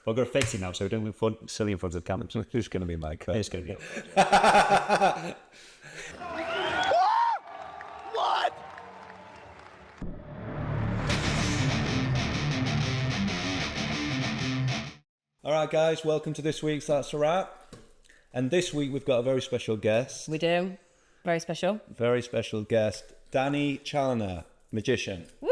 I've got to fix it now, so don't look silly in front of the camera. It's going to be my cut. It's going to be. What? All right, guys, welcome to this week's That's a Wrap. And this week we've got a very special guest. We do. Very special. Very special guest, Danny Challinor, magician. Woo!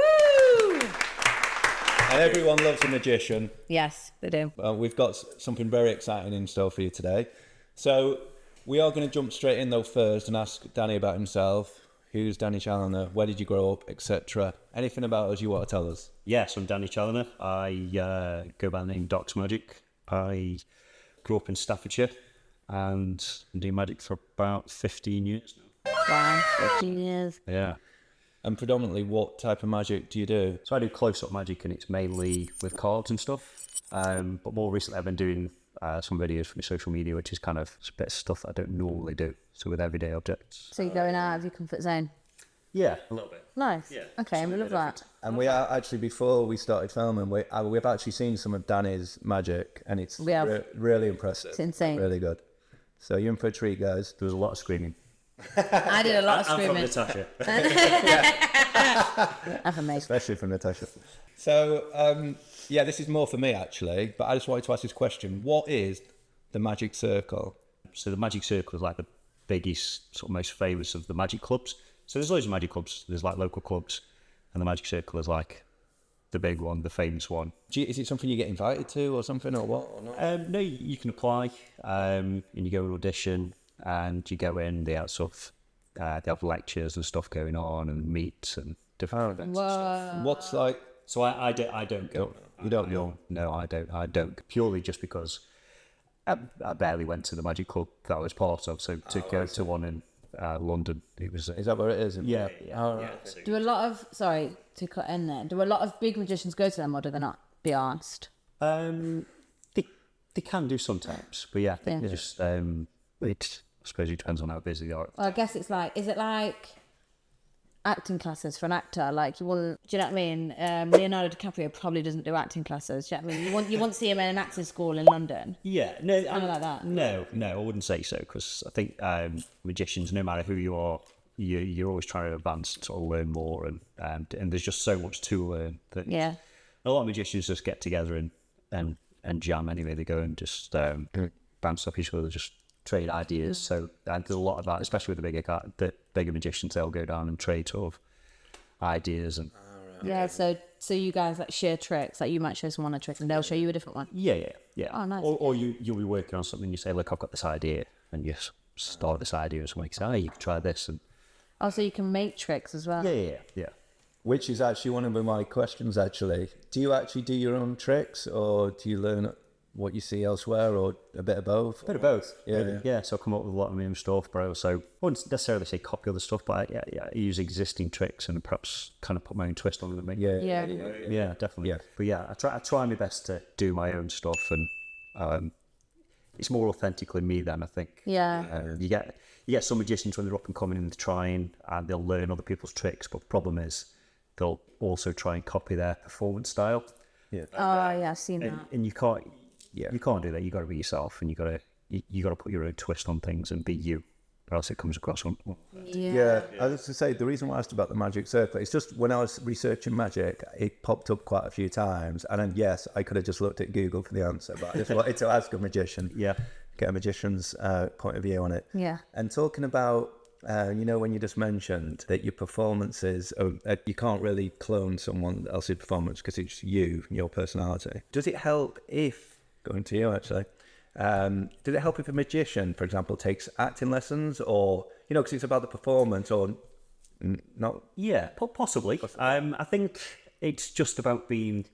And everyone loves a magician. Yes, they do. We've got something very exciting in store for you today. So we are going to jump straight in though first and ask Danny about himself. Who's Danny Challinor? Where did you grow up, etc.? Anything about us you want to tell us? Yes, I'm Danny Challinor. I go by the name Doc's Magic. I grew up in Staffordshire and do magic for about 15 years now. Wow, 15 years. Yeah. And predominantly, what type of magic do you do? So I do close-up magic, and it's mainly with cards and stuff. But more recently, I've been doing some videos for my social media, which is kind of a bit of stuff that I don't normally do. So with everyday objects. So you're going out of your comfort zone? Yeah, a little bit. Nice. Yeah. Okay, we love that. And we are actually, before we started filming, we've actually seen some of Danny's magic, and it's We have. really impressive. It's insane. Really good. So you're in for a treat, guys. There was a lot of screaming. I did a lot of I'm from screaming. Natasha. I'm from me. Especially from Natasha. So, yeah, this is more for me, actually, but I just wanted to ask this question. What is the Magic Circle? So the Magic Circle is like the biggest, sort of most famous of the magic clubs. So there's loads of magic clubs. There's like local clubs, and the Magic Circle is like the big one, the famous one. Is it something you get invited to or something, or what? Or not? No, you can apply, and you go and audition, and you go in. They have they have lectures and stuff going on, and meets and different events. And stuff. What's like... So I don't go. You don't go? No, I don't. Purely just because I barely went to the magic club that I was part of. So to go to one in London, it was. Is that where it is? Yeah. Oh, right. Do a lot of, sorry to cut in there, do a lot of big magicians go to them, or do they not, be asked? They can do sometimes, but yeah, I think Yeah. they just I suppose it depends on how busy they are. Well, I guess it's like, is it like acting classes for an actor? Like you wouldn't, do you know what I mean? Leonardo DiCaprio probably doesn't do acting classes. Do you know what I mean? You won't see him in an acting school in London. Yeah, no, Kind of like that. No, I wouldn't say so, because I think magicians, no matter who you are, you're always trying to advance, sort of learn more, and there's just so much to learn that Yeah. a lot of magicians just get together and jam anyway. They go and just bounce off each other, just trade ideas. So there's a lot of that, especially with the bigger magicians. They'll go down and trade sort of ideas and Yeah, so you guys like share tricks, like you might show someone a trick and they'll show you a different one. yeah. Oh, nice. Or you'll be working on something. You say, look, I've got this idea, and you start this idea, and someone say, oh, you can try this, and Oh, so you can make tricks as well. yeah. Which is actually one of my questions, actually. Do you actually do your own tricks, or do you learn what you see elsewhere, or a bit of both? A bit of both. Yeah, really. yeah. Yeah, so I come up with a lot of my own stuff, bro. So I wouldn't necessarily say copy other stuff, but I use existing tricks and perhaps kind of put my own twist on them. Yeah. Yeah, definitely. Yeah. But yeah, I try my best to do my own stuff, and it's more authentically me then, I think. Yeah. You get some magicians when they're up and coming and they're trying, and they'll learn other people's tricks, but the problem is they'll also try and copy their performance style. Yeah. Oh, yeah, I've seen that. And you can't do that. You got to be yourself, and you got to put your own twist on things and be you, or else it comes across on. Yeah, I was to say, the reason why I asked about the Magic Circle, it's just when I was researching magic, it popped up quite a few times, and then yes, I could have just looked at Google for the answer, but I just wanted to ask a magician, Yeah. get a magician's point of view on it. Yeah. And talking about, when you just mentioned that your performances, you can't really clone someone else's performance because it's you, your personality. Does it help if, going to you actually, does it help if a magician, for example, takes acting lessons, or, because it's about the performance, or not? Yeah, possibly. I think it's just about being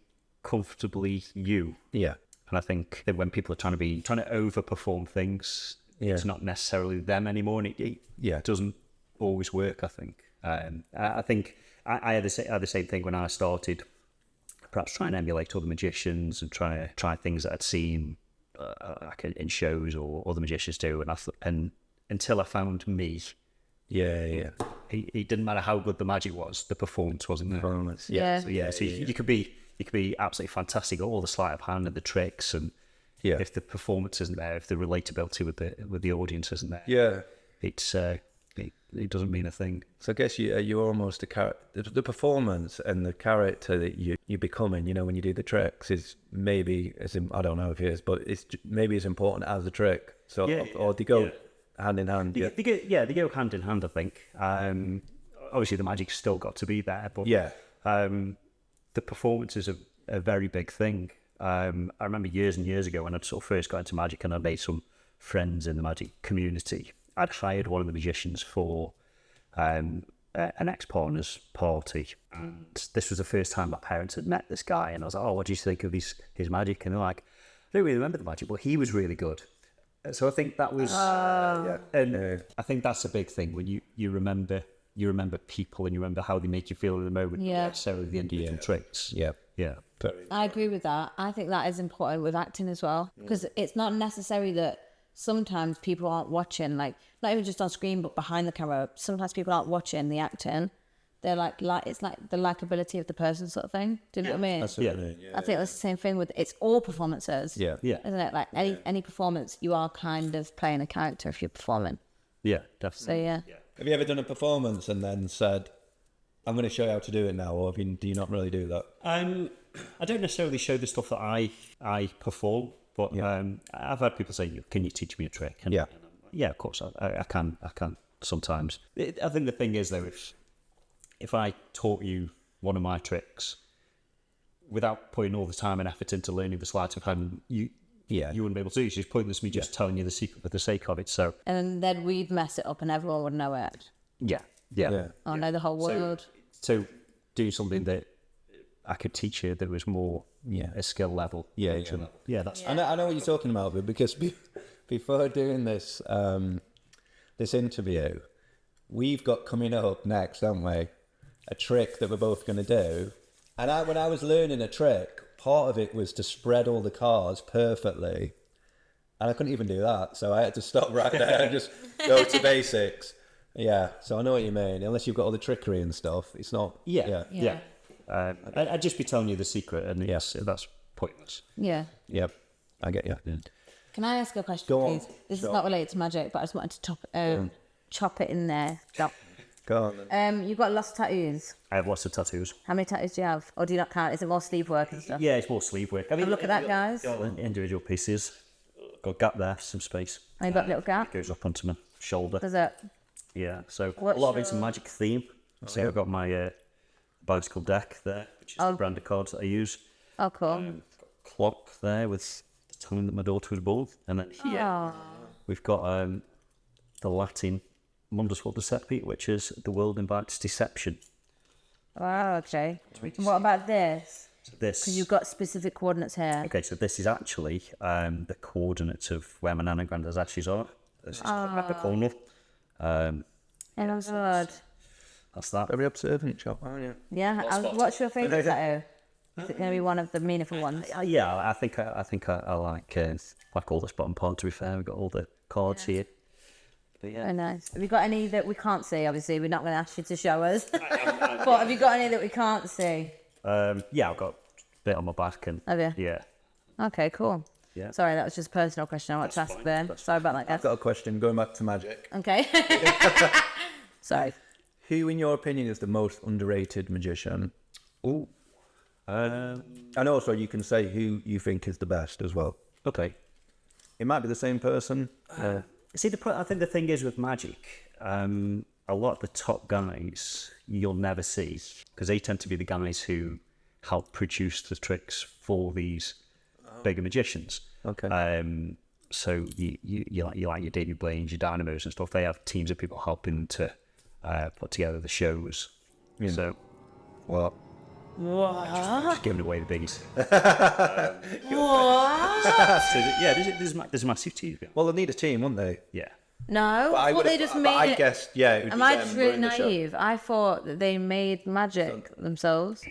comfortably you. Yeah. And I think that when people are trying to overperform things, it's not necessarily them anymore, and it doesn't always work, I think. I think I had the same thing when I started, perhaps trying to emulate other magicians and try things that I'd seen like in shows or other magicians do, and until I found me. Yeah. It didn't matter how good the magic was, the performance wasn't there. Performance. Yeah. So you could be you could be absolutely fantastic at all the sleight of hand and the tricks, and if the performance isn't there, if the relatability with the audience isn't there, it's it doesn't mean a thing. So I guess you're almost the performance and the character that you're becoming, you know, when you do the tricks is maybe, I don't know if it is, but it's maybe as important as the trick. So, or they go hand in hand. They go hand in hand, I think. Obviously the magic's still got to be there, but the performance is a very big thing. I remember years and years ago when I'd sort of first got into magic and I made some friends in the magic community. I'd hired one of the magicians for an ex-partner's party, and this was the first time my parents had met this guy, and I was like, oh, what do you think of his magic? And they're like, I don't really remember the magic, but he was really good. So I think that was, and I think that's a big thing when you remember people and you remember how they make you feel in the moment, not necessarily the individual tricks. I agree with that. I think that is important with acting as well, because it's not necessary that sometimes people aren't watching, like not even just on screen but behind the camera. Sometimes people aren't watching the acting. They're like it's like the likability of the person sort of thing. Do you know what I mean? That's what I mean. I think that's the same thing with it's all performances. Yeah. Isn't it? Like any performance, you are kind of playing a character if you're performing. Yeah, definitely. So yeah. Have you ever done a performance and then said, I'm going to show you how to do it now, or do you not really do that? I don't necessarily show the stuff that I perform, but I've had people say, can you teach me a trick? And, of course I can sometimes. I think the thing is though, if I taught you one of my tricks without putting all the time and effort into learning the sleight of hand, you wouldn't be able to. It's just pointless me just telling you the secret for the sake of it. So, and then we'd mess it up and everyone would know it. I know the whole world. So do something that I could teach you that was more a skill level. That's I know what you're talking about, but because before doing this this interview, we've got coming up next, haven't we, a trick that we're both going to do. And when I was learning a trick, part of it was to spread all the cards perfectly, and I couldn't even do that, so I had to stop right there and just go to basics. So I know what you mean. Unless you've got all the trickery and stuff, it's not. I'd just be telling you the secret, and that's pointless. Yep, I get you. Can I ask you a question, Go on. please? This is not related to magic, but I just wanted to chop it in there. Go on. You've got lots of tattoos. I have lots of tattoos. How many tattoos do you have? Or do you not count? Is it more sleeve work and stuff? Yeah, it's more sleeve work. I mean, look at that, guys. Got individual pieces. Got a gap there, some space. And you've got a little gap? Goes up onto my shoulder. Does it? Yeah, so a lot of it's a magic theme. So I've got my bicycle deck there, which is the brand of cards that I use. Oh, cool. Got a clock there with the time that my daughter was born. And then here we've got the Latin Mundus Vult Decepit, which is the world invites deception. Wow, okay. And what about this? So this, because you've got specific coordinates here. Okay, so this is actually the coordinates of where my nan and granddad's ashes are. This is at the corner. Oh my god. That's that. Very observant, chap, aren't you? Yeah. What's your favourite tattoo? Is it going to be one of the meaningful ones? Yeah, I think I like all this bottom part. To be fair, we've got all the cards here. But Very nice. Have you got any that we can't see? Obviously, we're not going to ask you to show us. But have you got any that we can't see? Yeah, I've got a bit on my back and. Have you? Yeah. Okay, cool. Yeah. Sorry, that was just a personal question I want to ask there. Sorry about that, guys. I've got a question going back to magic. Okay. Sorry. Who, in your opinion, is the most underrated magician? Oh. And also, you can say who you think is the best as well. Okay. It might be the same person. See, I think the thing is with magic, a lot of the top guys you'll never see because they tend to be the guys who help produce the tricks for these bigger magicians. Okay. So you like your David Blaine's, your Dynamos and stuff. They have teams of people helping to put together the shows. Yeah. So, What? just giving away the biggies. What? So there's a massive team. Well, they'll need a team, won't they? Yeah. No, I thought they just made I it. guessed, yeah. It would Am be I them just really running the show. naive? I thought that they made magic themselves.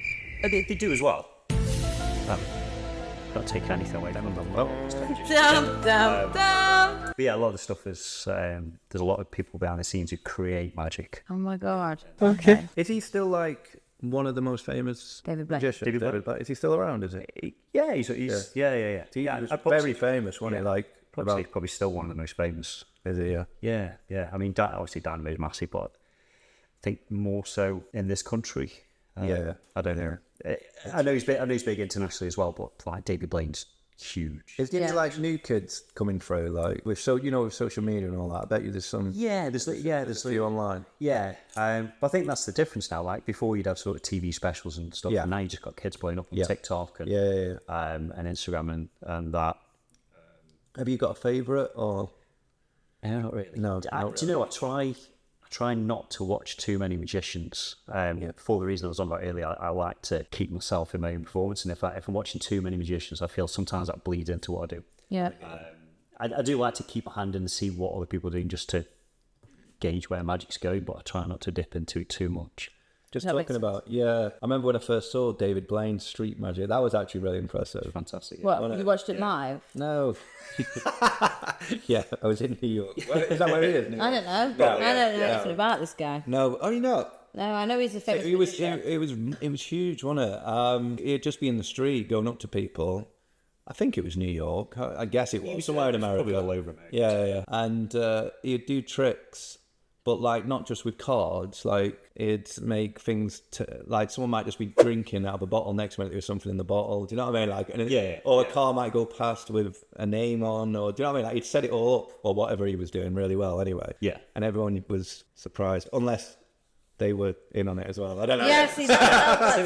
They do as well. Not taking anything away from them. Well, Dum, dum, dum. but yeah, a lot of the stuff is there's a lot of people behind the scenes who create magic. Oh my god. Is he still like one of the most famous David Blaine. magicians. David Blaine. Is he still around? Is he? Yeah, he's yeah. He was very famous, wasn't he? Like probably still one of the most famous. Is he? Yeah. I mean, obviously Dynamo is massive, but I think more so in this country. I don't know. I know he's big internationally as well, but like David Blaine's huge. Is there like new kids coming through, like with with social media and all that? I bet you there's some. There's a few online. But I think that's the difference now. Like before, you'd have sort of TV specials and stuff, and now you just got kids blowing up on TikTok and and Instagram and that. Have you got a favourite or? No, not really. No. Do you know what? I try not to watch too many magicians. For the reason I was on about earlier, I like to keep myself in my own performance, and if I'm watching too many magicians, I feel sometimes that bleeds into what I do. Yeah. I do like to keep a hand in and see what other people are doing just to gauge where magic's going, but I try not to dip into it too much. Just talking about, I remember when I first saw David Blaine's street magic. That was actually really impressive. Fantastic. What, you watched it live? No. I was in New York. Is that where he is? I don't know. I don't know anything about this guy. No, are you not? No, I know he's a famous It was huge, wasn't it? He'd just be in the street going up to people. I think it was New York. I guess it was somewhere in America. Probably all over America. Yeah. And he'd do tricks. But like not just with cards, like it'd make things like someone might just be drinking out of a bottle next minute. There's something in the bottle. Do you know what I mean? Like, or a car might go past with a name on, or do you know what I mean? Like he'd set it all up or whatever he was doing really well anyway. Yeah, and everyone was surprised, unless they were in on it as well. I don't know. Yeah, see, that's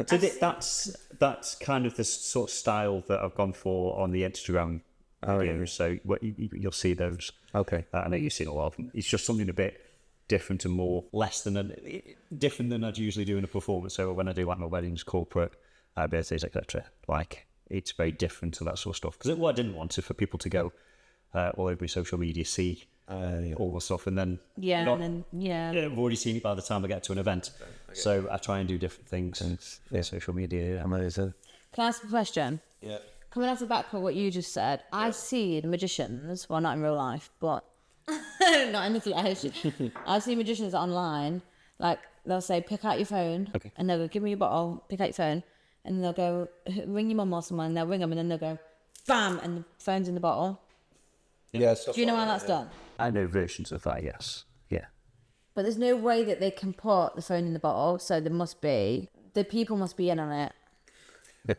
So that's kind of the sort of style that I've gone for on the Instagram. So you'll see those. Okay. I know you've seen a lot of them. It's just something a bit different and more different than I'd usually do in a performance. So when I do like my weddings, corporate, birthdays, etc., like it's very different to that sort of stuff. Because what I didn't want is for people to go all over social media, see all the stuff, and then I've already seen it by the time I get to an event. Okay. So I try and do different things and social media. Amazing. Can I ask a question? Yeah. Coming off the back of what you just said, I see magicians, well, not in real life, but not in the flesh. I see magicians online, like they'll say, pick out your phone, and they'll go, give me your bottle, pick out your phone, and they'll go, ring your mum or someone, and they'll ring them, and then they'll go, bam, and the phone's in the bottle. Yeah. Do you know how that's done? I know versions of that, yes. Yeah. But there's no way that they can put the phone in the bottle, so the people must be in on it.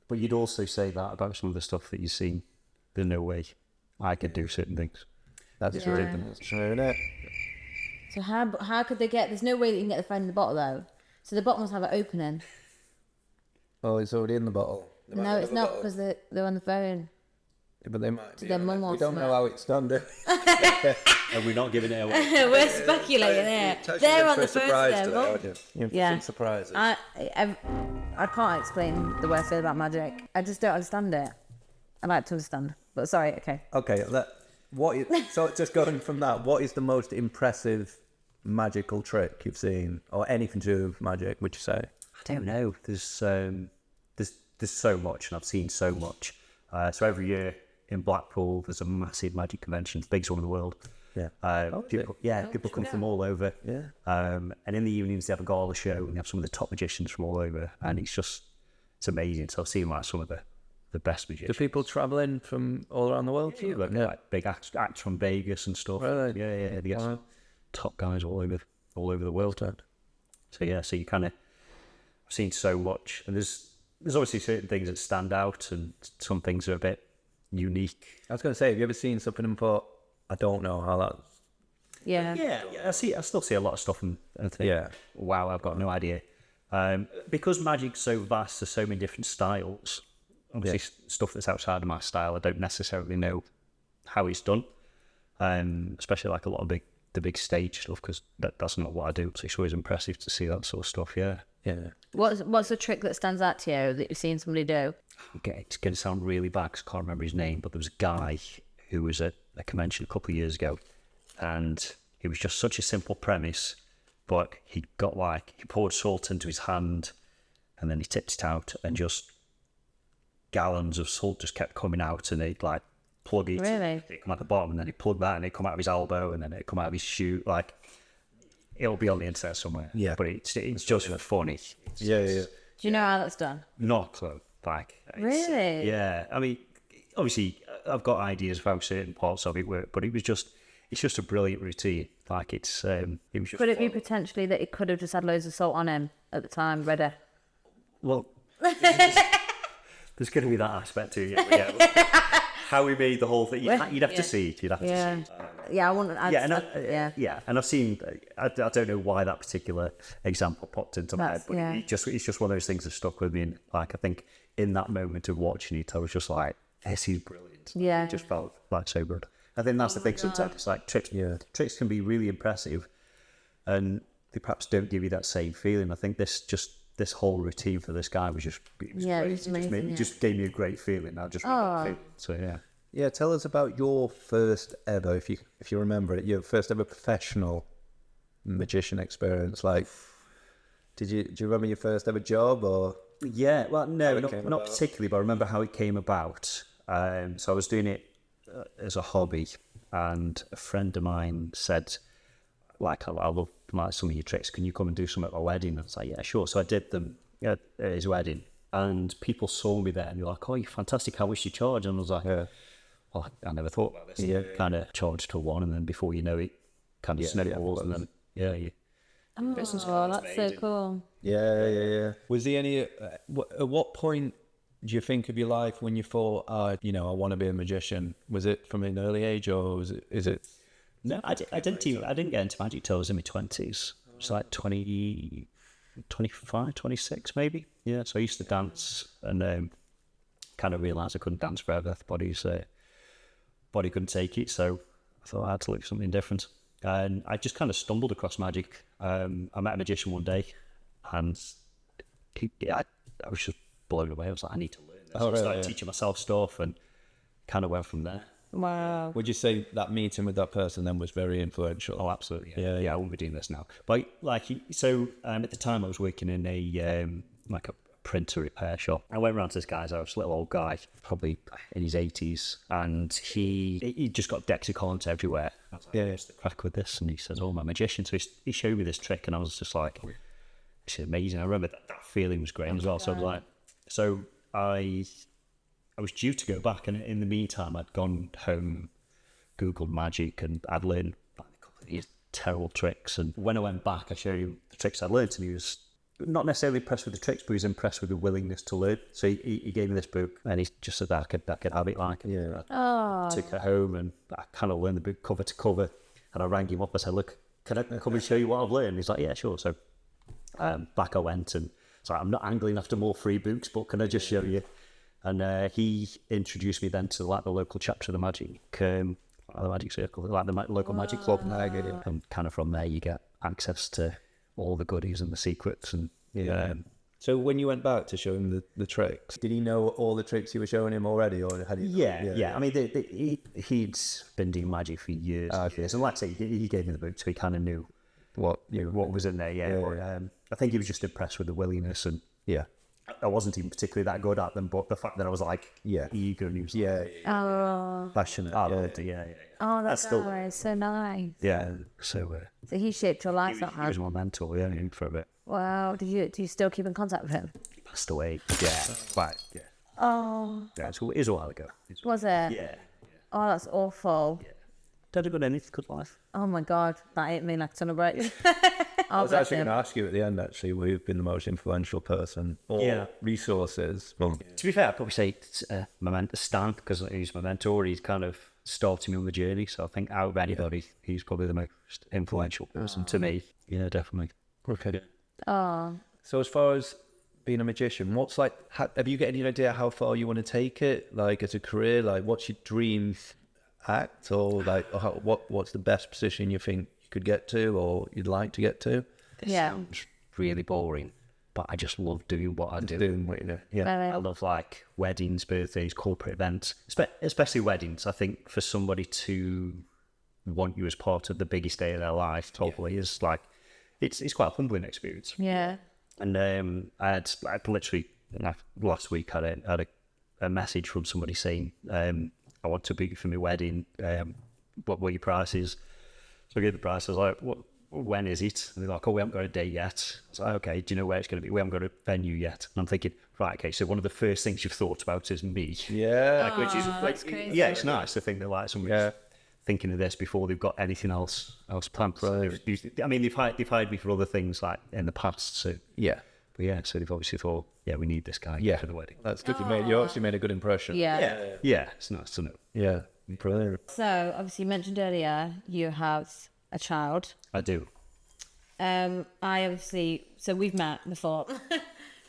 But you'd also say that about some of the stuff that you've seen. There's no way I could do certain things. That's true, isn't it? So how could they get? There's no way that you can get the phone in the bottle though. So the bottle must have an opening. Oh, it's already in the bottle. No, it's not because they're on the phone. Yeah, but they might be. Their mum we don't know how it's done, do we? And we're not giving it away. We're speculating here. They're on the phone. Yeah. Surprises. I can't explain the way I feel about magic. I just don't understand it. I like to understand, but sorry. Okay. Okay. So just going from that, what is the most impressive magical trick you've seen, or anything to do with magic? Would you say? I don't know. There's so much, and I've seen so much. So every year in Blackpool, there's a massive magic convention, the biggest one in the world. Yeah. People come from all over. Yeah. And in the evenings they have a gala show, and they have some of the top magicians from all over, and it's amazing. So I've seen like some of the best magicians. Do people travel in from all around the world? Like big acts from Vegas and stuff. Really? Yeah. They get some top guys all over the world. So you kind of I've seen so much, and there's obviously certain things that stand out, and some things are a bit unique. I was going to say, have you ever seen something and thought, I don't know how that's... Yeah. I still see a lot of stuff and think, wow, I've got no idea. Because magic's so vast, there's so many different styles. Obviously, stuff that's outside of my style, I don't necessarily know how it's done. Especially like a lot of the big stage stuff, because that's not what I do. So it's always impressive to see that sort of stuff. Yeah. What's the trick that stands out to you that you've seen somebody do? Okay, it's going to sound really bad because I can't remember his name, but there was a guy who was at a convention a couple of years ago, and it was just such a simple premise, but he poured salt into his hand, and then he tipped it out, and just gallons of salt just kept coming out, and they'd like plug it. Really? It'd come out the bottom, and then he'd plug that, and it'd come out of his elbow, and then it'd come out of his shoe. Like, it'll be on the internet somewhere. Yeah. But it's just funny. Yeah. Do you know how that's done? Not close. Like, Really? Yeah. I mean, obviously, I've got ideas of how certain parts of it work, but it's just a brilliant routine. Like, it was just Could it be fun. potentially that it could have just had loads of salt on him at the time, ready? Well, there's going to be that aspect to it. Yeah. How we made the whole thing. You'd have to see it. You'd have to see it. Yeah, I want. And I've seen. I don't know why that particular example popped into my head, but it's just one of those things that stuck with me. And like, I think in that moment of watching it, I was just like, "This is brilliant." Yeah, it just felt like so good. I think that's the thing. Sometimes it's like tricks can be really impressive, and they perhaps don't give you that same feeling. I think this whole routine for this guy was just great. it was amazing. It just gave me a great feeling. I just so yeah. Yeah, tell us about your first ever, if you remember it, your first ever professional magician experience. Like, do you remember your first ever job or? Yeah, well, no, not about? particularly, but I remember how it came about. So I was doing it as a hobby, and a friend of mine said, like, I love like some of your tricks. Can you come and do some at my wedding? And I was like, yeah, sure. So I did them at his wedding, and people saw me there, and they're like, oh, you're fantastic. How much do you charge? And I was like, well, I never thought about this. Yeah. Kind of charged to one, and then before you know it, kind of snowballs, and then Oh, that's so cool. Yeah. Was there any? At what point do you think of your life when you thought, I want to be a magician? Was it from an early age, or is it? No, I didn't get into magic till I was in my 20s. It's like 20, 25, 26 maybe. Yeah, so I used to dance, and kind of realised I couldn't dance forever. The body couldn't take it, so I thought I had to look for something different. And I just kind of stumbled across magic. I met a magician one day, and I was just blown away. I was like, I need to learn this. I started teaching myself stuff, and kind of went from there. Wow. Would you say that meeting with that person then was very influential? Oh, absolutely. Yeah, I wouldn't be doing this now. But at the time I was working in a like a printer repair shop. I went around to this guy's house, little old guy, probably in his 80s, and he just got Dexicollant everywhere. I was like, what's the crack with this? And he says, oh, I'm a magician. So he showed me this trick, and I was just like, it's amazing. I remember that feeling was great as well. So I was like, I was due to go back, and in the meantime, I'd gone home, Googled magic, and I'd learned like a couple of these terrible tricks. And when I went back, I showed him the tricks I'd learned, and he was not necessarily impressed with the tricks, but he was impressed with the willingness to learn. So he gave me this book, and he just said that I could have it like. Yeah. I took it home, and I kind of learned the book cover to cover, and I rang him up. I said, look, can I come and show you what I've learned? He's like, yeah, sure. So back I went, and so I'm not angling after more free books, but can I just show you? And he introduced me then to like the local chapter of the magic circle, like the local magic club, and kind of from there you get access to all the goodies and the secrets. And so when you went back to show him the tricks, did he know all the tricks you were showing him already, or had he? Yeah. I mean, he'd been doing magic for years, and like I say, he gave me the book, so he kind of knew what was in there. But, I think he was just impressed with the willingness, and I wasn't even particularly that good at them, but the fact that I was like eager and he was passionate. I loved it. Oh, that's so nice. Yeah. So he shaped your life he somehow. was my mentor, for a bit. Wow. Do you still keep in contact with him? He passed away. Yeah. Quite. Yeah. Oh. Yeah. It was a while ago. Was it? Yeah. Oh, that's awful. Yeah. Did a good life. Oh my God, that hit me like a ton of bricks. I was actually going to ask you at the end, actually, who've been the most influential person or resources. Well, to be fair, I'd probably say Stan, because he's my mentor. He's kind of started me on the journey. So I think out of anybody, he's probably the most influential person to me. Yeah, definitely. Okay. Oh. So as far as being a magician, have you got any idea how far you want to take it? Like as a career, like what's your dream act, or like what's the best position you think you could get to, or you'd like to get to? This sounds really boring, but I just love doing what I do. I love like weddings, birthdays, corporate events, especially weddings. I think for somebody to want you as part of the biggest day of their life, totally is like it's quite a humbling experience. Yeah. And I literally last week had a message from somebody saying, I want to book you for my wedding. What were your prices? So I gave the price. I was like, when is it? And they're like, oh, we haven't got a date yet. I was like, okay, do you know where it's going to be? We haven't got a venue yet. And I'm thinking, right, okay, so one of the first things you've thought about is me. Yeah. Which is, that's crazy. yeah, it's nice to think that like somebody's thinking of this before they've got anything else planned. So I mean, they've hired me for other things like in the past. So Yeah. but yeah, so they've obviously thought, yeah, we need this guy for the wedding. That's good. You actually made a good impression. Yeah. Yeah, it's nice to know. Yeah. Brilliant. So obviously you mentioned earlier you have a child. I do. So we've met before,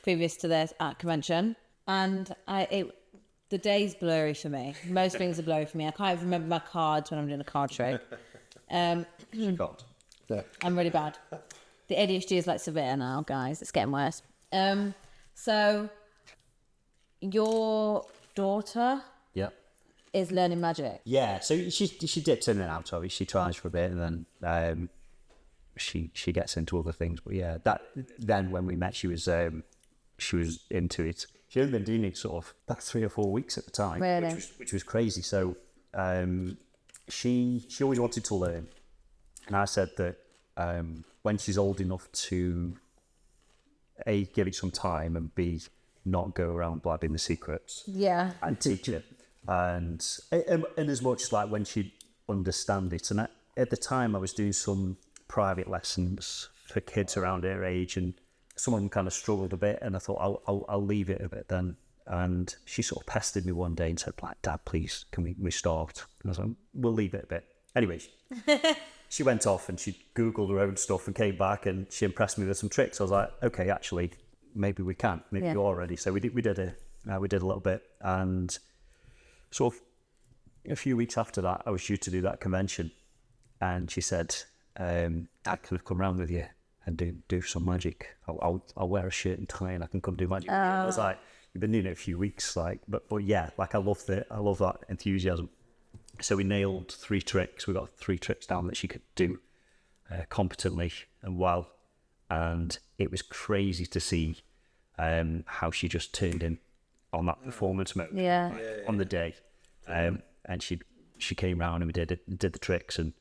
previous to this at convention, and the day's blurry for me. Most things are blurry for me. I can't even remember my cards when I'm doing a card trick. God. I'm really bad. The ADHD is like severe now, guys. It's getting worse. So your daughter Yeah. is learning magic. Yeah, so she dips in and out of it. She tries for a bit, and then she gets into other things. But yeah, then when we met, she was into it. She hadn't been doing it sort of about 3 or 4 weeks at the time, Really? which was crazy. So she always wanted to learn, and I said that when she's old enough to A, give it some time, and B, not go around blabbing the secrets Yeah. and teaching it. And as much like when she'd understand it. And at the time I was doing some private lessons for kids around her age, and some of them kind of struggled a bit, and I thought I'll leave it a bit then. And she sort of pestered me one day and said, like, Dad, please, can we restart? And I was like, we'll leave it a bit. Anyway, she went off and she Googled her own stuff and came back, and she impressed me with some tricks. I was like, okay, actually, maybe we can. Maybe you're ready. So we did a little bit, and sort of a few weeks after that, I was due to do that convention, and she said, I could come round with you and do some magic. I'll wear a shirt and tie, and I can come do magic. I was like, you've been doing it a few weeks, like, but yeah, like I love that enthusiasm. So we nailed 3 tricks. We got 3 tricks down that she could do competently and well, and it was crazy to see how she just turned in on that performance mode on the day. And she came round and we did the tricks, and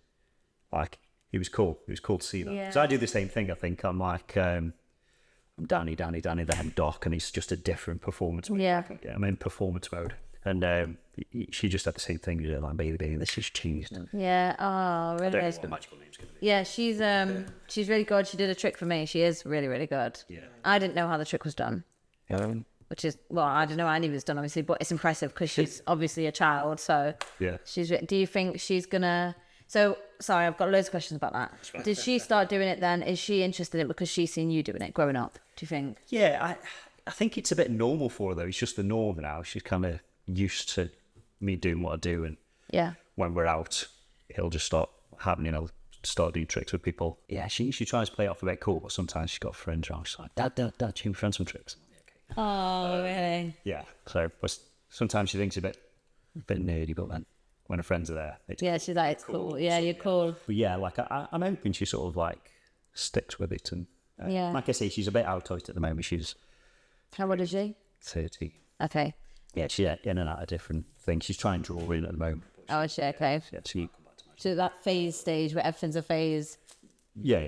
like it was cool. It was cool to see that. Yeah. So I do the same thing. I think I'm like I'm Danny the head doc, and it's just a different performance mode. Yeah. I'm in performance mode, and she just had the same thing. You know, like baby, this has changed. Yeah. Oh, really? I don't know what the magical name's gonna be. Yeah, she's really good. She did a trick for me. She is really, really good. Yeah. I didn't know how the trick was done. Yeah. Which is, well, I don't know how any of it's done, obviously, but it's impressive because she's obviously a child. So Yeah. do you think she's gonna? So sorry, I've got loads of questions about that. Did she start doing it then? Is she interested in it because she's seen you doing it growing up? Do you think? Yeah, I think it's a bit normal for her though. It's just the norm now. She's kind of used to me doing what I do, and Yeah. when we're out, it'll just start happening. I'll start doing tricks with people. Yeah, she tries to play it off a bit cool, but sometimes she's got friends around. She's like, Dad, show my friend some tricks. Oh, really? Yeah. So but sometimes she thinks a bit nerdy, but then when her friends are there, it's Yeah, she's like, it's cool. Yeah, you're cool. But yeah, like I'm hoping she sort of like sticks with it, and Yeah. like I say, she's a bit out of it at the moment. She's How old is she? 30. Okay. Yeah, she's in and out of different things. She's trying drawing at the moment. Oh, is she? Okay. Yeah, she. So that phase stage where everything's a phase. Yeah.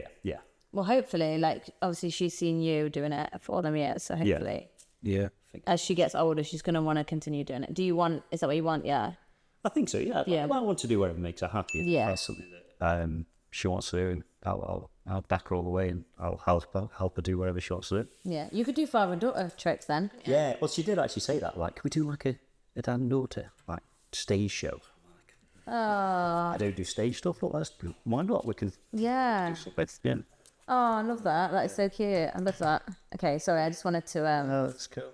Well, hopefully, like, obviously she's seen you doing it for all them years, so hopefully, Yeah. as she gets older, she's going to want to continue doing it. Is that what you want? Yeah. I think so. Yeah. Yeah. I want to do whatever makes her happy. If Yeah. That's something that she wants to do, and I'll back her all the way, and I'll help her do whatever she wants to do. Yeah. You could do father and daughter tricks then. Yeah. Well, she did actually say that. Like, can we do like a dad and daughter like stage show? Oh, I don't do stage stuff, but why not? We can. yeah. Yeah. Oh, I love that. That is so cute. I love that. Okay, sorry, I just wanted to Oh, that's cool.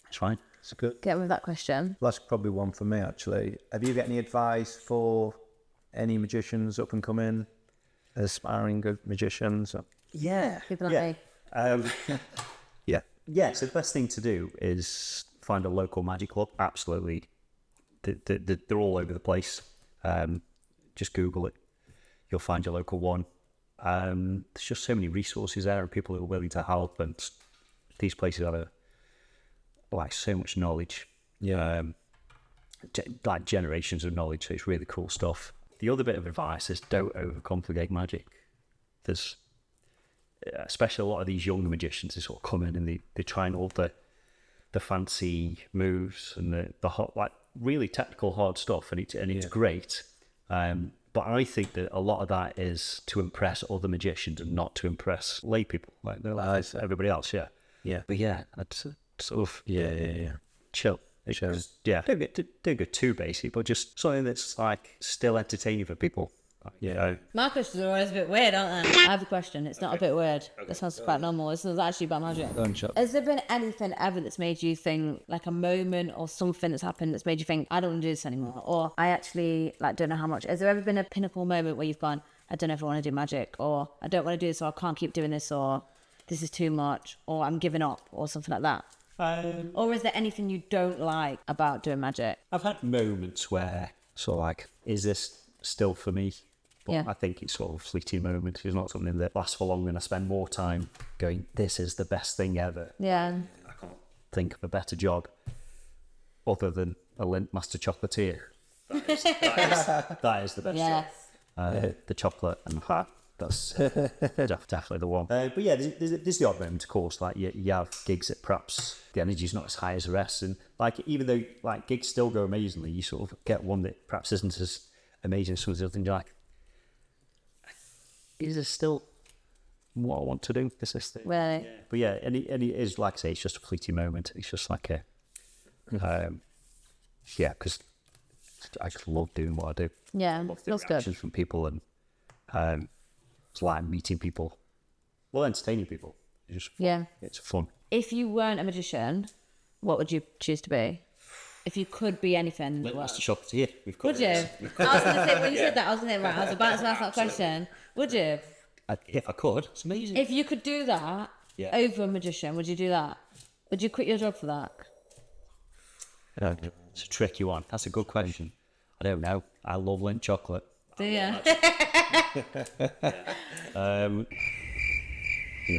It's fine. It's good. get with that question. That's probably one for me, actually. Have you got any advice for any magicians up and coming, aspiring good magicians? Yeah. People like me. Yeah. Yeah, so the best thing to do is find a local magic club. Absolutely. They're all over the place. Just Google it. You'll find your local one. There's just so many resources there and people who are willing to help. And these places have so much knowledge. Yeah. Like generations of knowledge. So it's really cool stuff. The other bit of advice is don't overcomplicate magic. there's, especially a lot of these younger magicians, they sort of come in and they're trying all the fancy moves and the hot, like really technical hard stuff, and it's great. But I think that a lot of that is to impress other magicians and not to impress lay people, like everybody else. Yeah. But I'd sort of chill. Don't go too basic, but just something that's like still entertaining for people. My questions are always a bit weird, aren't they? I have a question. It's not a bit weird. This sounds quite normal. This is actually about magic. Has there been anything ever that's made you think, like a moment or something that's happened that's made you think, I don't want to do this anymore, or I actually don't know how much? Has there ever been a pinnacle moment where you've gone, I don't know if I want to do magic, or I don't want to do this, or I can't keep doing this, or this is too much, or I'm giving up, or something like that? Or is there anything you don't like about doing magic? I've had moments where sort of like, is this still for me? But I think it's sort of fleeting moments. It's not something that lasts for long, and I spend more time going, this is the best thing ever. Yeah. I can't think of a better job other than a Lindt Master Chocolatier. That is the best job. The chocolate and that's definitely the one. But yeah, there's the odd moment, of course. Like you have gigs that perhaps the energy's not as high as the rest, and like even though like gigs still go amazingly, you sort of get one that perhaps isn't as amazing as some of the other things. You're like, is this still what I want to do? Is this thing? Really? Yeah. But yeah, and it is, like I say, it's just a fleeting moment. It's just like a, because I just love doing what I do. Yeah, I love the feels reactions good. from people, and it's like meeting people, well, entertaining people. It's just it's fun. If you weren't a magician, what would you choose to be? If you could be anything. Master Chocolatier. Would you? I was going to say, when you said that, I was going to say, right, I was about to ask that question. Would you? If I could, it's amazing. If you could do that over a magician, would you do that? Would you quit your job for that? It's a tricky one. That's a good question. I don't know. I love Lindt chocolate. Do you?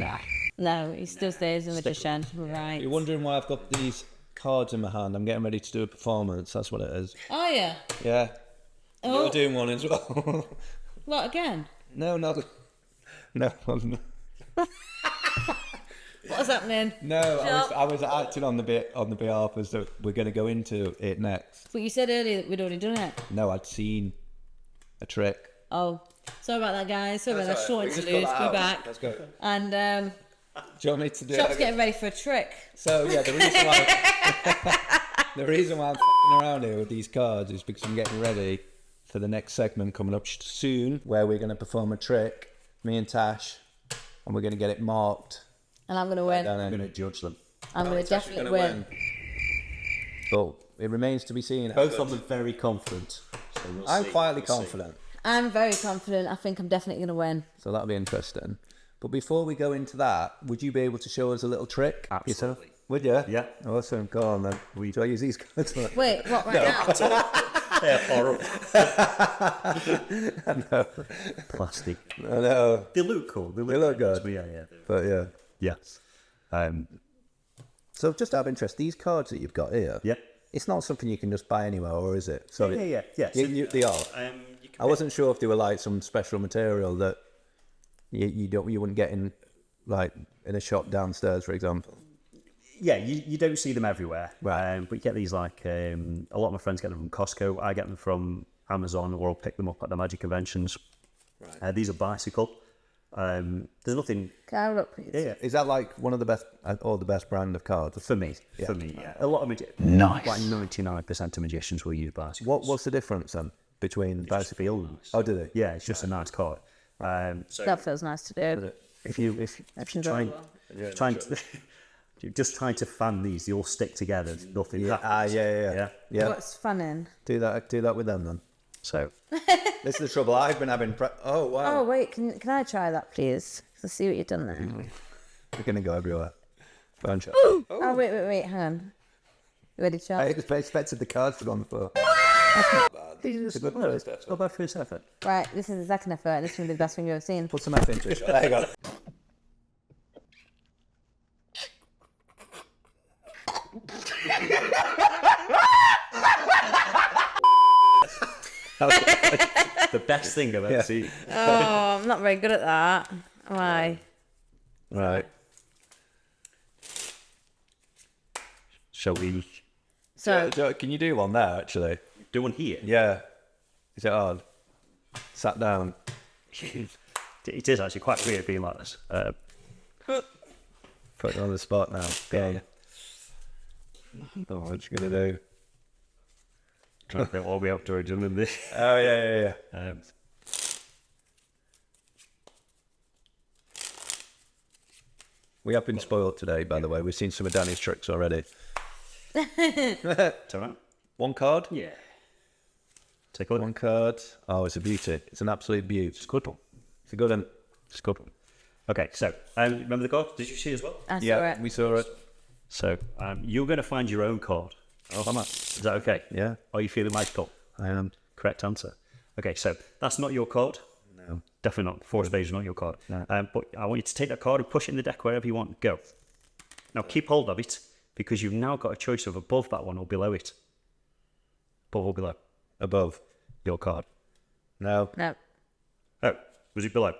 Nah. No, he still stays a magician. Right. You're wondering why I've got these cards in my hand. I'm getting ready to do a performance. That's what it is. Oh, yeah. Yeah. Oh. You're doing one as well. What, again? No, not. No. What's happening? No, I was acting on the behalf as that we're going to go into it next. But you said earlier that we'd already done it. No, I'd seen a trick. Oh, sorry about that, guys. Sorry about that short interlude. We're back. Let's go. And Do you want me to do Shop's it? getting ready for a trick. So yeah, the reason why I'm f***ing around here with these cards is because I'm getting ready for the next segment coming up soon, where we're going to perform a trick, me and Tash, and we're going to get it marked. And I'm going to win. I'm going to judge them. I'm going to definitely win. But it remains to be seen. Both of them very confident. So I'm quietly confident. I'm very confident. I think I'm definitely going to win. So that'll be interesting. But before we go into that, would you be able to show us a little trick? Absolutely. Would you? Yeah. Awesome. Go on then. Do I use these cards? Wait, what, right now? They're horrible. I know. Plastic. I know. They look cool. They look good. But yeah. But yeah. Yeah. So just out of interest, these cards that you've got here, it's not something you can just buy anywhere, or is it? Sorry. Yeah. They are. I wasn't sure if they were like some special material that you wouldn't get in like in a shop downstairs, for example. Yeah, you don't see them everywhere. Right. But you get these like a lot of my friends get them from Costco. I get them from Amazon, or I'll pick them up at the magic conventions. Right. These are bicycle. There's nothing. Can I have a look, please? Yeah. Is that like one of the best, or the best brand of cards for me? Yeah. For me, yeah. A lot of nice. Like 99% of magicians will use bicycles. What's the difference then between bicycle? Feel nice. Oh, do they? Yeah, it's just a nice card. So That feels nice to do. if you just trying to fan these, they all stick together. Nothing. Yeah. What's fun in? Do that with them then. So this is the trouble I've been having. Oh wow. Oh wait, can I try that, please? Let's see what you've done there. We're gonna go everywhere. Bunch of. Oh wait, hang on. You ready to try? I expected the cards to go on the floor. it's a good one. It's not bad for his effort. Right, this is the second effort. This is going to be the best thing you've ever seen. Put some effort into it. There you go. the best thing I've ever seen. Oh, I'm not very good at that. Why? Right. Shall we So, Can you do one there, actually? do one here? Yeah. Is it hard? Sat down. It is actually quite weird being like this. Put it on the spot now. Yeah. Oh, what you going to do? Trying to think what we have to do in this. Oh, yeah. We have been spoiled today, by the way. We've seen some of Danny's tricks already. It's all right. One card? Yeah. Take a look. One card. Oh, it's a beauty. It's an absolute beauty. It's a good one. It's a good one. It's a good one. Okay, so remember the card? Did you see as well? I saw Yeah, it. we saw it. So you're going to find your own card. Oh, am I? Is that okay? Yeah, Are you feeling magical? I am. Correct answer. Okay, so that's not your card. No. Definitely not. Four spades is not your card. No. But I want you to take that card and push it in the deck wherever you want. Go. Now keep hold of it because you've now got a choice of above that one or below it. Above or below Above. your card. No. No. Oh, was it below?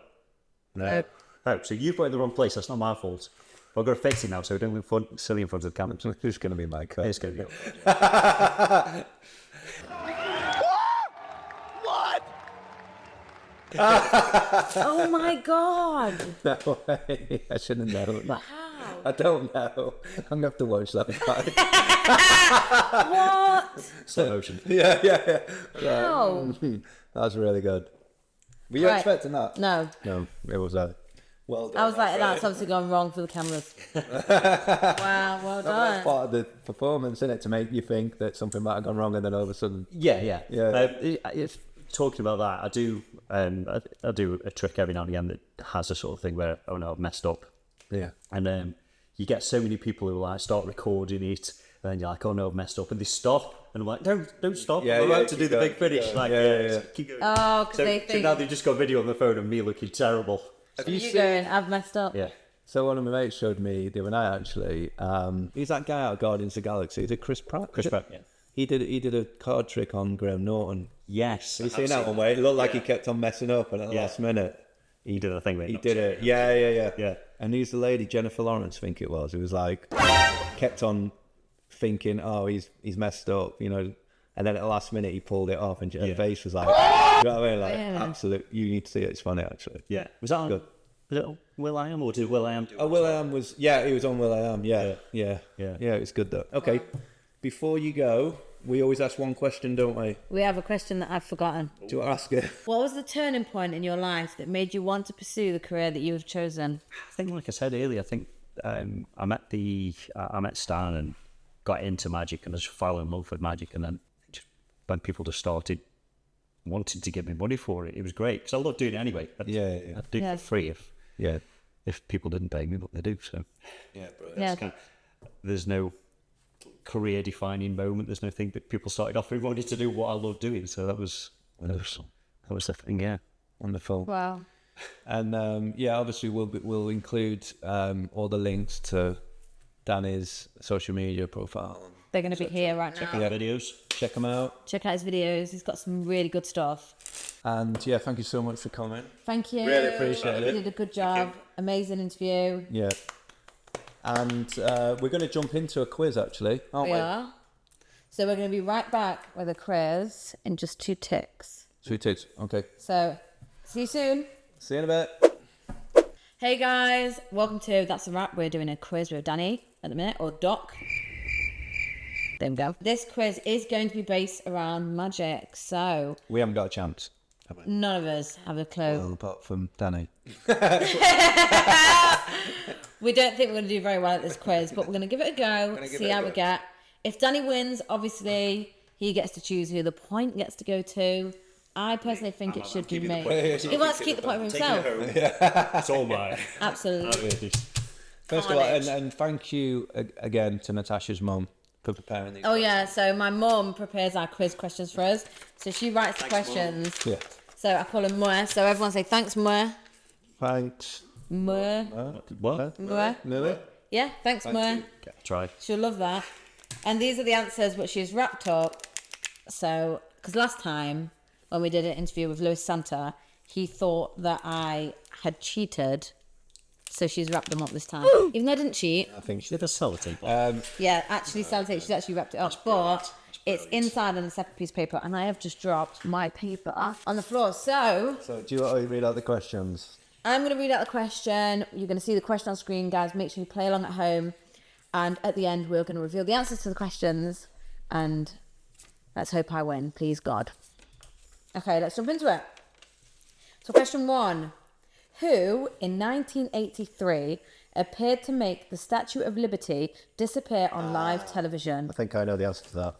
No. Oh, so you've got it in the wrong place. That's not my fault. I've got to fix it now, so don't look silly in front of the camera. Who's going to be my card? It's going to be. Oh my god! No way. I shouldn't know. How? I don't know. I'm going to have to watch that back. What? Slow motion. Yeah. How? That's really good. Were you Right. expecting that? No. No, it was that. Well done. I was like, that's obviously gone wrong for the cameras. Wow, well That's done. part of the performance, isn't it? To make you think that something might have gone wrong and then all of a sudden... Yeah. Yeah. If talking about that, I do. I do a trick every now and again that has a sort of thing where, oh no, I've messed up, Yeah. and you get so many people who like start recording it, and then you're like, oh no, I've messed up, and they stop, and I'm like, don't stop. Yeah, I'm yeah, about to do keep the going, big finish. keep Like, going. Yeah. keep going. Oh, because So, they so think now they've just got video on the phone of me looking terrible. Have you you going, I've messed up. Yeah. So one of my mates showed me the other night, actually. He's that guy out of Guardians of the Galaxy. Is it Chris Pratt? Chris Pratt. Yeah. He did a card trick on Graham Norton. Yes. Have you seen that one where it looked like he kept on messing up and at the Yeah. last minute He did a thing where he did it. Yeah. Yeah. And he's the lady, Jennifer Lawrence, I think it was. It was like, kept on thinking, oh, he's messed up, you know. And then at the last minute he pulled it off and her face was like, you know what I mean? Like, Yeah. absolute, you need to see it. It's funny, actually. Yeah. Was that on? Good. Was it on Will I Am or did Will I Am do it? Oh, Will.i.am was, he was on Will.i.am, yeah. Yeah. It was good though. Okay, before you go, we always ask one question, don't we? We have a question that I've forgotten. Do you want to ask it? What was the turning point in your life that made you want to pursue the career that you have chosen? I think, like I said earlier, I think I met Stan and got into magic and just fell in love with magic, and then when people just started wanting to give me money for it, it was great because I love doing it anyway. I'd do it for free if people didn't pay me, but they do. So Yeah. There's no career defining moment. There's no thing that people started off with wanting to do what I love doing. So that was the thing. Yeah. Wonderful. Wow. And obviously we'll include all the links to Danny's social media profile. They're going to be here right now. Yeah. Videos. Check him out. Check out his videos. He's got some really good stuff. And thank you so much for coming. Thank you. Really appreciate it. You did a good job. Amazing interview. Yeah. And we're going to jump into a quiz, actually, aren't we? We are. So we're going to be right back with a quiz in just 2 ticks. Sweet tits. Okay. So, see you soon. See you in a bit. Hey guys, welcome to That's a Wrap. We're doing a quiz with Danny at the minute, or Doc. There we go. This quiz is going to be based around magic, so We haven't got a chance. none of us have a clue. Well, apart from Danny. We don't think we're going to do very well at this quiz, but we're going to give it a go, see how we get. If Danny wins, obviously, he gets to choose who the point gets to go to. I personally think it should be me. He wants to keep the point for himself. It's all mine. Absolutely. First of all, and thank you again to Natasha's mum for preparing these. Oh yeah, so my mum prepares our quiz questions for us. So she writes the questions. Yeah. So I call her Moe. So everyone say thanks, Moe. Thanks. Moe. What? Moe. Lily? Yeah, thanks, Moe. Try. She'll love that. And these are the answers which she's wrapped up. So, because last time when we did an interview with Lewis Santa, he thought that I had cheated. So she's wrapped them up this time. Even though I didn't cheat. I think she did a sellotape. Yeah, actually sellotape. She's actually wrapped it up. But it's inside on a separate piece of paper. And I have just dropped my paper on the floor. So do you want to read out the questions? I'm going to read out the question. You're going to see the question on screen, guys. Make sure you play along at home. And at the end, we're going to reveal the answers to the questions. And let's hope I win. Please, God. Okay, let's jump into it. So question 1. Who, in 1983, appeared to make the Statue of Liberty disappear on live television? I think I know the answer to that.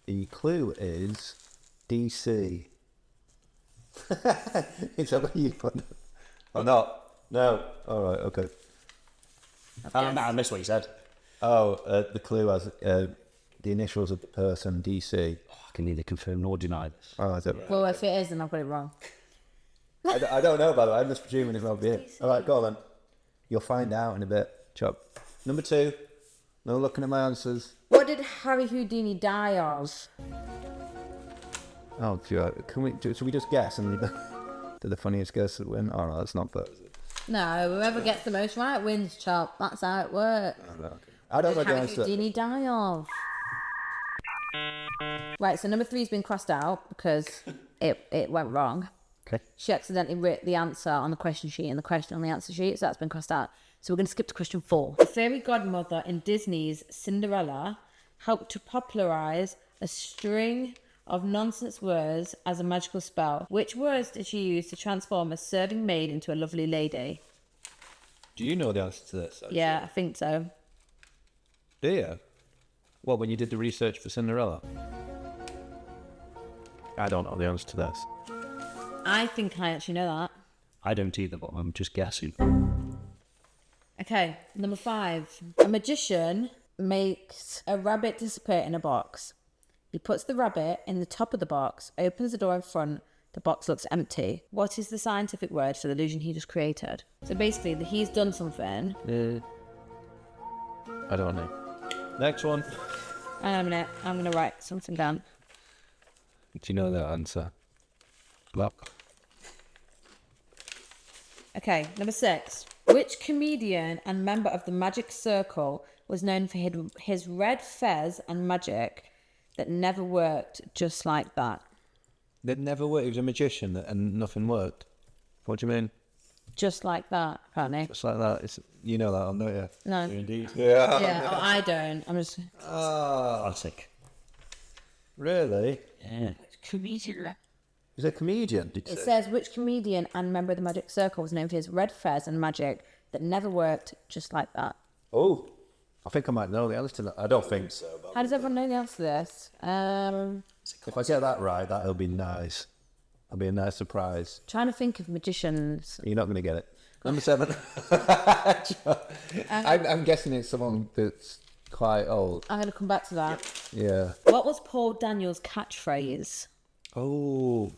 The clue is DC. Is that what you put? Or not? No. All right. Okay. I missed what you said. Oh, the clue has the initials of the person, DC. Oh, I can neither confirm nor deny this. Oh, is it? Well, if it is, then I've got it wrong. I don't know, by the way. I'm just presuming it might be it. All right, go on then. You'll find out in a bit. Chop. Number 2. No looking at my answers. What did Harry Houdini die of? Oh, should we just guess and do the funniest guess that win? Oh, no, that's not fair. No, whoever gets the most right wins, Chop. That's how it works. Oh, no, okay. I don't know the Harry answer. Houdini die of? Right, so number 3's been crossed out because it went wrong. Okay. She accidentally wrote the answer on the question sheet and the question on the answer sheet, so that's been crossed out. So we're going to skip to question 4. The fairy godmother in Disney's Cinderella helped to popularise a string of nonsense words as a magical spell. Which words did she use to transform a serving maid into a lovely lady? Do you know the answer to this? Actually? Yeah, I think so. Do you? Well, when you did the research for Cinderella? I don't know the answer to this. I think I actually know that. I don't either, but I'm just guessing. Okay, number 5. A magician makes a rabbit disappear in a box. He puts the rabbit in the top of the box, opens the door in front, the box looks empty. What is the scientific word for the illusion he just created? So basically, he's done something. I don't know. Next one. Hang on a minute, I'm going to write something down. Do you know that answer? Block. Okay, number 6. Which comedian and member of the Magic Circle was known for his red fez and magic that never worked just like that? That never worked. He was a magician and nothing worked. What do you mean? Just like that, apparently. Just like that. You know that one, don't you? No. Indeed. Yeah. Yeah, oh, I don't. I'm just... Classic. Really? Yeah. Comedian. He's a comedian, did you It say? says, which comedian and member of the Magic Circle was known for his red fez and magic that never worked just like that? Oh, I think I might know the answer to that. I don't think so. But How does everyone know the answer to this? if I get that right, that'll be nice. That'll be a nice surprise. Trying to think of magicians. You're not going to get it. Number 7. I'm guessing it's someone that's quite old. I'm going to come back to that. Yeah. What was Paul Daniels' catchphrase? Oh,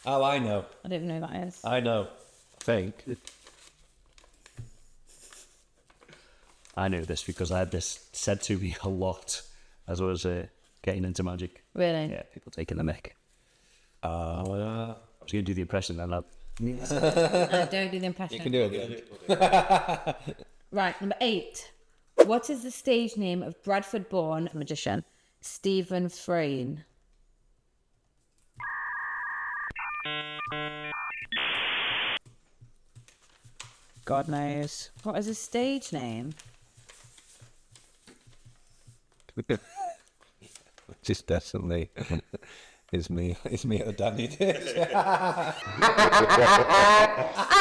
I know. I don't even know who that is. I know. I think. I knew this because I had this said to me a lot as I was getting into magic. Really? Yeah, people taking the mick. I I was going to do the impression then. I don't do the impression. You can do it. Right, number 8. What is the stage name of Bradford-born magician Stephen Frayne? God knows. What is his stage name? Just definitely is me at the Danny Dish. I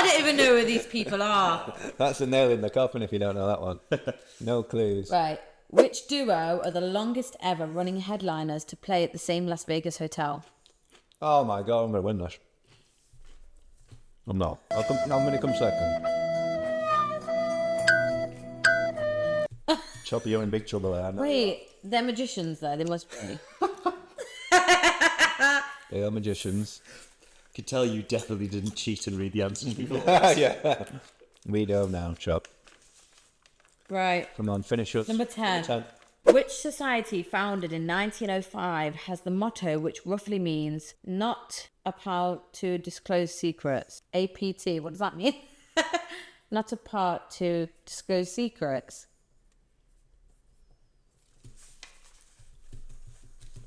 don't even know who these people are. That's a nail in the coffin if you don't know that one. No clues. Right. Which duo are the longest ever running headliners to play at the same Las Vegas hotel? Oh my god, I'm going to win this. I'm not. I'm going to come second. Chopper, you're in big trouble there. Wait, they're magicians though. They must be. They are magicians. I could tell you definitely didn't cheat and read the answers before. Yeah. We know now, Chop. Right. Come on, finish us. Number 10. Which society founded in 1905 has the motto which roughly means not allowed to disclose secrets? APT, what does that mean? Not a part to disclose secrets.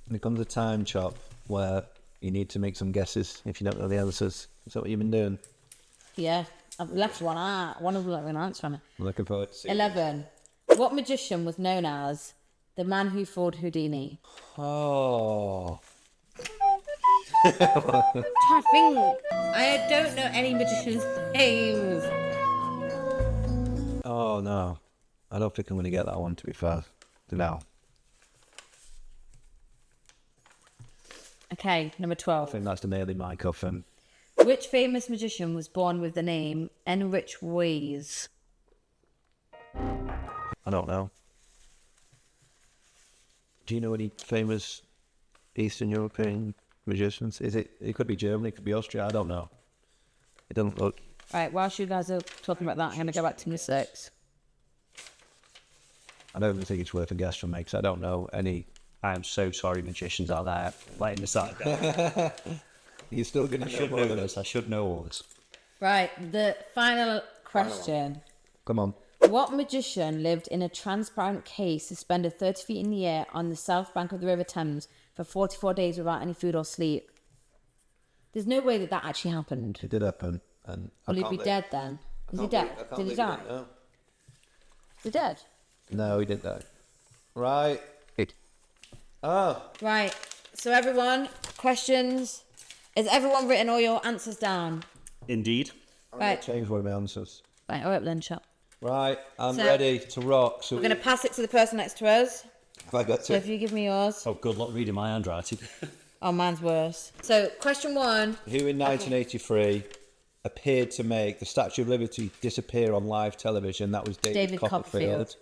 There comes a time chop where you need to make some guesses if you don't know the answers. Is that what you've been doing? Yeah, I've left one out. One of them an answer on it. I'm looking forward to seeing. 11. What magician was known as the man who fooled Houdini? Oh. I think I don't know any magicians' names. Oh, no. I don't think I'm going to get that one, to be fair. No. Okay, number 12. I think that's the nearly my coffin. Which famous magician was born with the name Enrich Ways? I don't know. Do you know any famous Eastern European magicians? It could be Germany, it could be Austria, I don't know. It doesn't look... Right, whilst you guys are talking about that, I'm going to go back to number 6. I don't even think it's worth a guess from me, because I don't know any... I am so sorry, magicians out there, letting this out down. You're still going to I should know this. I should know all this. Right, the final question. Come on. What magician lived in a transparent case suspended 30 feet in the air on the south bank of the River Thames for 44 days without any food or sleep? There's no way that that actually happened. It did happen. And Will he be dead then? Is he dead? Did he die? No. Is he dead? No, he didn't die. Right. Oh. Right, so everyone, questions? Has everyone written all your answers down? Indeed. Right. Change one of my answers. Right, all right then, shut. Right, I'm So- ready to rock. So We're going to pass it to the person next to us. Have I got So to? if you give me yours. Oh, good luck reading my handwriting. Oh, mine's worse. So, question 1. Who in 1983 appeared to make the Statue of Liberty disappear on live television? That was David Copperfield.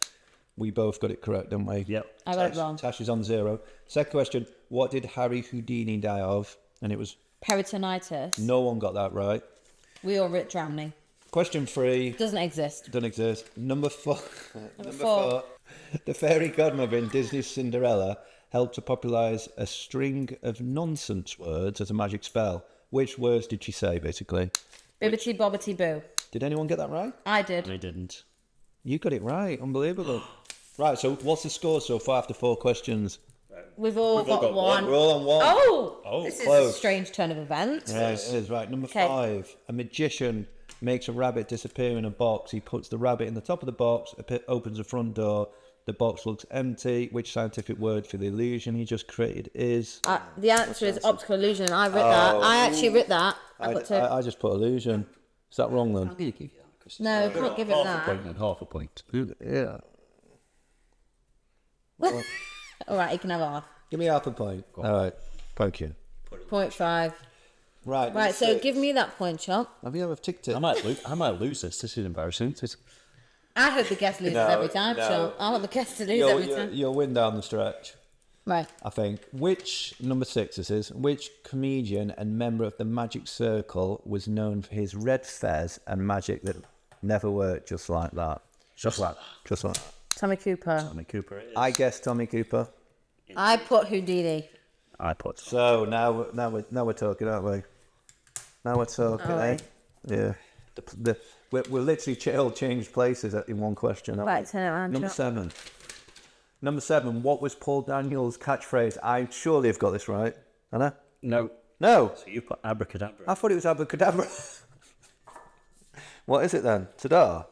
We both got it correct, didn't we? Yep. I got it wrong. Tash is on 0. Second question, what did Harry Houdini die of? And it was... Peritonitis. No one got that right. We all writ drowning. Question 3. Doesn't exist. Doesn't exist. Number 4. Number 4. The fairy godmother in Disney's Cinderella helped to popularise a string of nonsense words as a magic spell. Which words did she say, basically? Bibbity bobbity boo. Did anyone get that right? I did. I didn't. You got it right. Unbelievable. Right, so what's the score so far after 4 questions? We've all got one. We're all on 1. Oh, this is close. a strange turn of events. Yeah, it is. Right, number Okay. 5. A magician makes a rabbit disappear in a box. He puts the rabbit in the top of the box, opens the front door. The box looks empty. Which scientific word for the illusion he just created is? The answer is optical illusion. I writ that. I actually writ that. I just put illusion. Is that wrong then? I'm going to give you that, Chris. No, can't give it Half a that. point and half a point. Yeah. All right, you can have half. Give me half a point. All right. Thank you. 0.5. Right. Right, so give me that point, chop. Have you ever ticked it? I might lose this. This is embarrassing. I hope the guest loses every time, chop. I want the guest to lose every time. You'll win down the stretch, Right. I think. Number 6 this is, which comedian and member of the Magic Circle was known for his red fez and magic that never worked just like that? Just like that. Tommy Cooper. Tommy Cooper it is. I guess Tommy Cooper. I put Houdini. I put. So now we're talking, aren't we? Now we're talking, eh? Yeah. We're literally all changed places in one question. Right, turn it around. Number chop. 7. Number 7. What was Paul Daniels' catchphrase? I surely have got this right. Anna? No. No. So you put abracadabra. I thought it was abracadabra. What is it then? Tadar?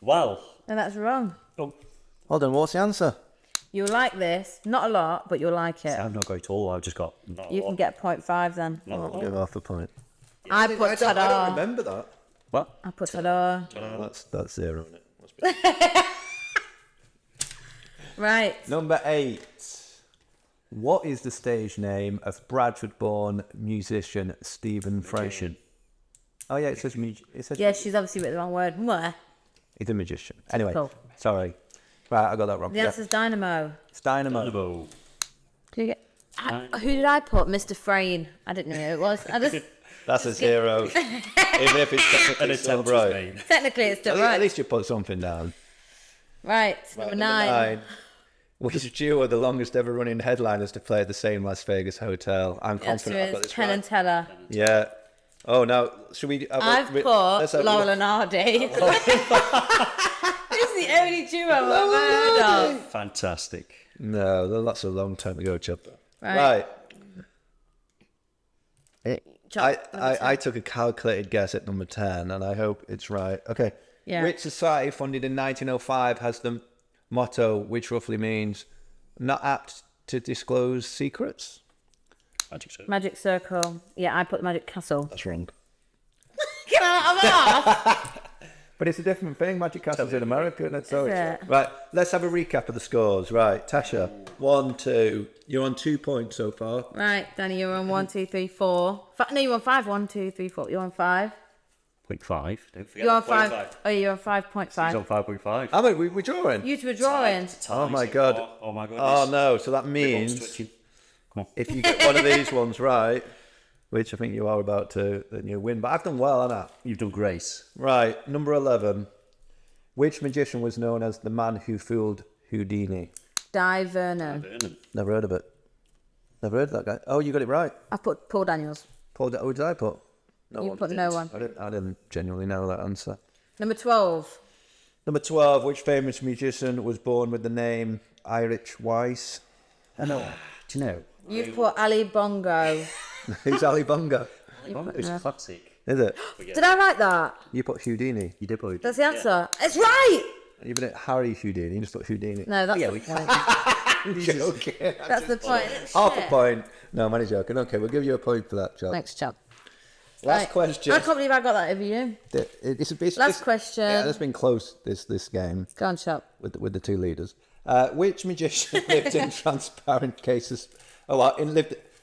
Well. No, that's wrong. Oh. Hold on, what's the answer? You'll like this. Not a lot, but you'll like it. I'm not going to all. I've just got. You can get 0.5 then. I'll give half a point. I put I ta-da. don't remember that. What? I put ta-da. That's 0, isn't it? Must be. Right. Number 8. What is the stage name of Bradford-born musician Stephen Fraser? Oh yeah, it says Yeah, she's obviously written the wrong word. Mwah. he's a magician. Anyway, Cool. sorry. Right, I got that wrong. The answer's Dynamo. It's Dynamo. Dynamo. Can you get... who did I put? Mr. Frayne. I didn't know who it was. I just... That's a 0. Even if it's technically still right. Technically, it's still right. At least you put something down. Right, number 9. Which duo are the longest ever running headliners to play at the same Las Vegas hotel? I'm confident I've got this Penn right. and Teller. Yeah. Oh, now, should we... I've put Laurel and Hardy. It's the only duo I've ever heard of. Fantastic. No, that's a long time ago, Chopper. Right. I took a calculated guess at number 10, and I hope it's right. Okay. Yeah. Which society, founded in 1905, has the motto, which roughly means not apt to disclose secrets? Magic Circle. Yeah, I put Magic Castle. That's wrong. Get out of that! But it's a different thing. Magic Castle's in America, and it's so. it? Right, let's have a recap of the scores. Right, Tasha, 1, 2. You're on 2 points so far. Right, Danny, you're on 1, 2, 3, 4. No, you're on 5. 1, 2, 3, 4. You're on 5. 0.5. Don't forget. You're on 5. Oh, you're on 5.5. He's on 5.5. I mean, we're drawing. You two are drawing. Oh my god. Oh my goodness. Oh no, so that means Come on. if you get one of these ones right, which I think you are about to, then you win. But I've done well, haven't I? You've done great. Right, number 11. Which magician was known as the man who fooled Houdini? Di Vernon. Never heard of it. Never heard of that guy. Oh, you got it right. I put Paul Daniels. Paul, who did I put? No You one. put no one. I didn't genuinely know that answer. Number 12. Number 12. Which famous magician was born with the name Irish Weiss? I know. Do you know? You've put Ali Bongo. Who's Ali Bunga? It's classic. Is it? Did I write that? You put Houdini. You did put. That's the answer. It's right! You put Harry Houdini. You just put Houdini. No, that's Yeah, the we point. Joking. That's the point. Half a point. No, I'm only joking. Okay, we'll give you a point for that, Chuck. Next chap. Last question. I can't believe I got that over you. Last question. Yeah, it's been close, this game, Go on, chap. with the two leaders. Which magician lived in transparent cases...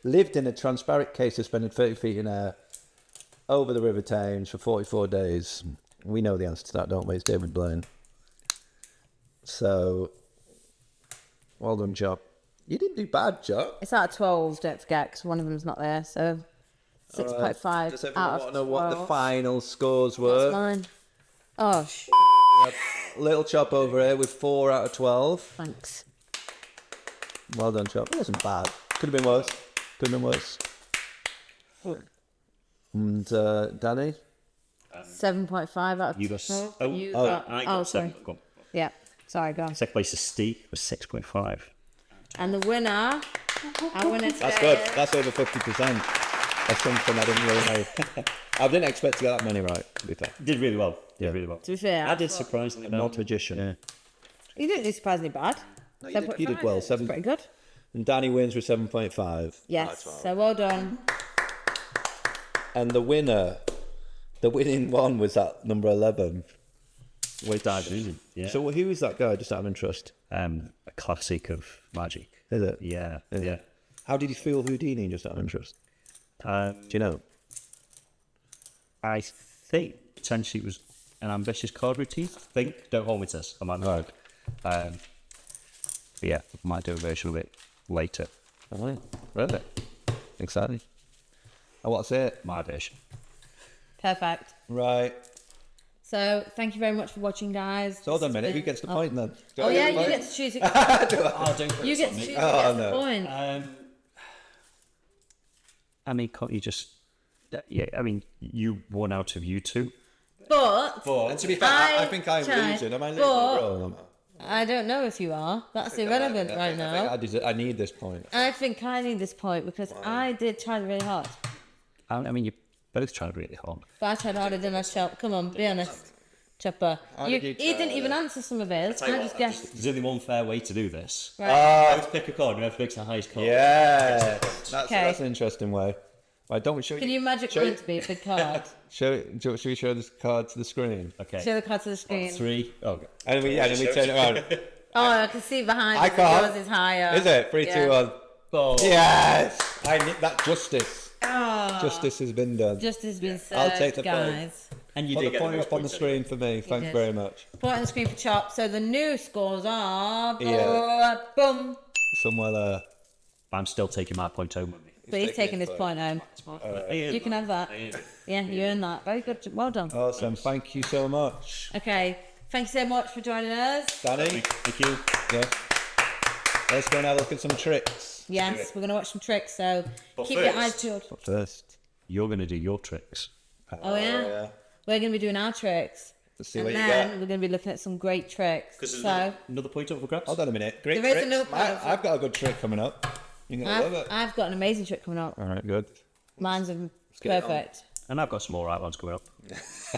lived in a transparent case suspended 30 feet in air over the River Thames for 44 days? We know the answer to that, don't we? It's David Blaine. So, well done, Job. You didn't do bad, Job. It's out of 12, don't forget, because one of them's not there. So 6.5 Does everyone out want of to know what the 12. final scores That's were? mine. Oh, Little Chop over here with 4 out of 12. thanks. Well done, Chop. It wasn't bad. Could have been worse. And Danny? 7.5 out of You got. 12. I got sorry. 7. Go on. Yeah, sorry, go on. Second place is Steve with 6.5. And the winner, our winner today That's good. is- That's over 50%. That's something I didn't really know. I didn't expect to get that many right, to be fair. Did really well. Really well. To be fair, I did surprisingly well. Not a magician. Yeah. you didn't do surprisingly bad. No, you did well. That's pretty good. And Danny wins with 7.5. Yes, so well done. And the winning one was that number 11. Where's Dad? Yeah. So who is that guy, just out of interest? A classic of magic. Is it? Yeah. Is it? Yeah. How did he feel Houdini, just out of interest? Do you know? I think potentially it was an ambitious card routine. I think. Don't hold me to this. I might be wrong. But yeah, I might do a version of it later. Oh, really? Exciting. I want to say it. My version. Perfect. Right. So thank you very much for watching, guys. So hold on a minute. Who gets the point then? Oh yeah, you get to choose. You get to choose who gets the point. I mean, can't you just? Yeah, I mean, you won out of you two. But And to be fair, I think I'm losing. Am I losing? But I don't know if you are. That's irrelevant right now. I need this point. I think I need this point because I did try really hard. I mean, you both tried really hard. But I tried harder than I shall. Come on, be honest. Chopper. He didn't even answer some of his. I just guessed. There's only one fair way to do this. Right. Both pick a card, whoever picks the highest card. Yeah. Okay. That's an interesting way. Right, don't we show Can you magic mine to be a big card? Should we show this card to the screen? Okay. Show the card to the screen. 3. Oh, okay. And then we turn it around. Oh, I can see behind I us. can't. Yours is higher. Is it? 3, 2, 1. Oh. Yes! I need that justice. Oh, Justice has been done. justice has been served, I'll take the point. guys. And you Put did the get point the up on the screen for me. Thanks did. very much. Point on the screen for Chop. So the new scores are... Yeah. Boom. Somewhere there. I'm still taking my point home with me. But he's taking this point home. You You can have that. Yeah, you earned that. Very good. Well done. Awesome. Thank you so much. Okay. Thank you so much for joining us. Danny? Thank you. Yeah. Let's go and have a look at some tricks. Yes, we're going to watch some tricks, so keep your eyes peeled. But first, You're going to do your tricks. Oh, yeah? We're going to be doing our tricks. Let's see And what you then got. we're going to be looking at some great tricks. Because So, another point up for grabs. Hold on a minute. Great There is tricks. another part of- I've got a good trick coming up. You're going to love it. I've got an amazing trick coming up. All right, good. Mine's get it on. perfect. And I've got some all right ones coming up.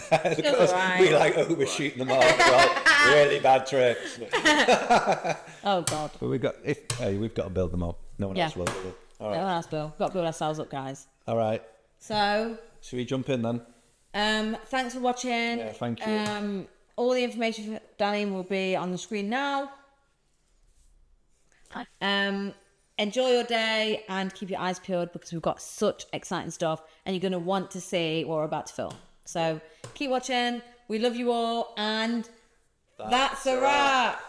Because alright. we like overshooting them all. Well, really bad tricks. Oh, God. But we've got to build them up. No one Yeah. else will. All right. No one else will. Got to build ourselves up, guys. All right. So, Should we jump in then? thanks for watching. Yeah, thank you. All the information for Danny will be on the screen now. Enjoy your day and keep your eyes peeled because we've got such exciting stuff and you're going to want to see what we're about to film. So keep watching. We love you all and that's a wrap.